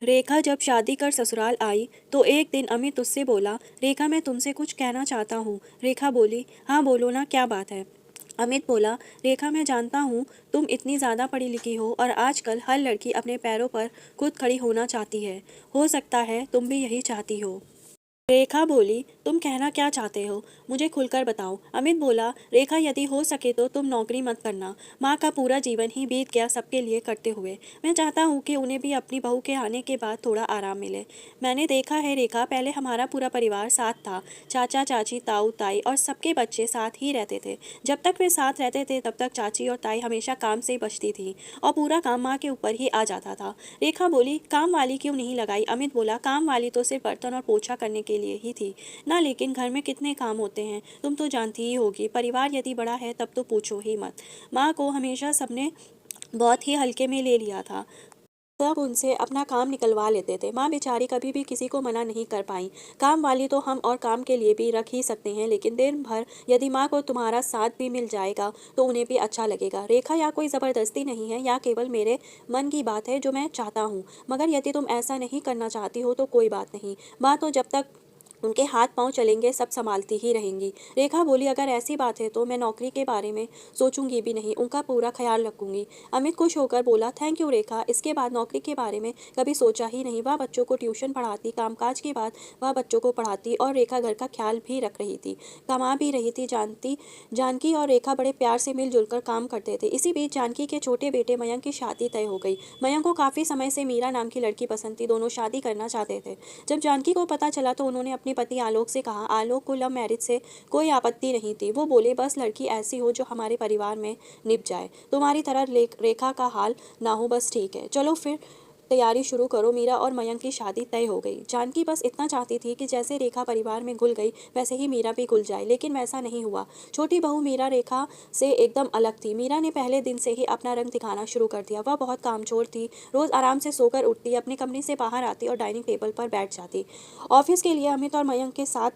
रेखा जब शादी कर ससुराल आई तो एक दिन अमित उससे बोला, रेखा मैं तुमसे कुछ कहना चाहता हूँ। रेखा बोली, हाँ बोलो ना, क्या बात है। अमित बोला, रेखा मैं जानता हूँ तुम इतनी ज़्यादा पढ़ी लिखी हो और आजकल हर लड़की अपने पैरों पर खुद खड़ी होना चाहती है। हो सकता है तुम भी यही चाहती हो। रेखा बोली, तुम कहना क्या चाहते हो, मुझे खुलकर बताओ। अमित बोला, रेखा यदि हो सके तो तुम नौकरी मत करना। माँ का पूरा जीवन ही बीत गया सबके लिए करते हुए। मैं चाहता हूँ कि उन्हें भी अपनी बहू के आने के बाद थोड़ा आराम मिले। मैंने देखा है रेखा, पहले हमारा पूरा परिवार साथ था। चाचा चाची ताऊ ताई और सबके बच्चे साथ ही रहते थे। जब तक वे साथ रहते थे तब तक चाची और ताई हमेशा काम से बचती थी और पूरा काम माँ के ऊपर ही आ जाता था। रेखा बोली, काम वाली क्यों नहीं लगाई। अमित बोला, काम वाली तो सिर्फ बर्तन और पोछा करने के लिए ही थी ना, लेकिन घर में कितने काम होते हैं तुम तो जानती ही होगी। परिवार यदि बड़ा है तब तो पूछो ही मत। माँ को हमेशा सबने बहुत ही हल्के में ले लिया था। सब उनसे अपना काम निकलवा लेते थे। माँ बेचारी कभी भी किसी को मना नहीं कर पाई। काम वाली तो हम और काम के लिए भी रख ही सकते हैं, लेकिन दिन भर यदि माँ को तुम्हारा साथ भी मिल जाएगा तो उन्हें भी अच्छा लगेगा। रेखा, या कोई ज़बरदस्ती नहीं है, या केवल मेरे मन की बात है जो मैं चाहता हूँ। मगर यदि तुम ऐसा नहीं करना चाहती हो तो कोई बात नहीं। माँ तो जब तक उनके हाथ पांव चलेंगे सब संभालती ही रहेंगी। रेखा बोली, अगर ऐसी बात है तो मैं नौकरी के बारे में सोचूंगी भी नहीं, उनका पूरा ख्याल रखूंगी। अमित खुश होकर बोला, थैंक यू रेखा, इसके बाद नौकरी के बारे में कभी सोचा ही नहीं। वह बच्चों को ट्यूशन पढ़ाती, कामकाज के बाद वह बच्चों को पढ़ाती और रेखा घर का ख्याल भी रख रही थी, कमा भी रही थी। जानती जानकी और रेखा बड़े प्यार से मिलजुल कर काम करते थे। इसी बीच जानकी के छोटे बेटे मयंक की शादी तय हो गई। मयंक को काफ़ी समय से मीरा नाम की लड़की पसंद थी, दोनों शादी करना चाहते थे। जब जानकी को पता चला तो उन्होंने अपने पति आलोक से कहा। आलोक को लव मैरिज से कोई आपत्ति नहीं थी। वो बोले, बस लड़की ऐसी हो जो हमारे परिवार में निभ जाए, तुम्हारी तरह रेखा का हाल ना हो, बस ठीक है, चलो फिर तैयारी शुरू करो। मीरा और मयंक की शादी तय हो गई। जानकी बस इतना चाहती थी कि जैसे रेखा परिवार में घुल गई वैसे ही मीरा भी घुल जाए, लेकिन वैसा नहीं हुआ। छोटी बहू मीरा रेखा से एकदम अलग थी। मीरा ने पहले दिन से ही अपना रंग दिखाना शुरू कर दिया। वह बहुत कामचोर थी, रोज आराम से सोकर उठती, अपने कमरे से बाहर आती और डाइनिंग टेबल पर बैठ जाती। ऑफिस के लिए अमित और मयंक के साथ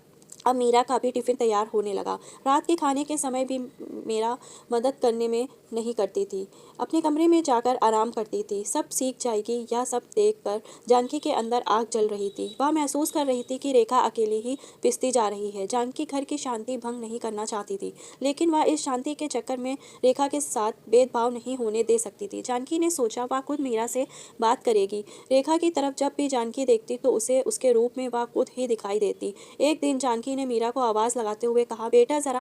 अब मीरा का भी टिफिन तैयार होने लगा। रात के खाने के समय भी मेरा मदद करने में नहीं करती थी, अपने कमरे में जाकर आराम करती थी। सब सीख जाएगी यह सब देखकर जानकी के अंदर आग जल रही थी। वह महसूस कर रही थी कि रेखा अकेली ही पिसती जा रही है। जानकी घर की शांति भंग नहीं करना चाहती थी, लेकिन वह इस शांति के चक्कर में रेखा के साथ भेदभाव नहीं होने दे सकती थी। जानकी ने सोचा वह खुद मीरा से बात करेगी। रेखा की तरफ जब भी जानकी देखती तो उसे उसके रूप में वह खुद ही दिखाई देती। एक दिन जानकी ने मीरा को आवाज़ लगाते हुए कहा, बेटा जरा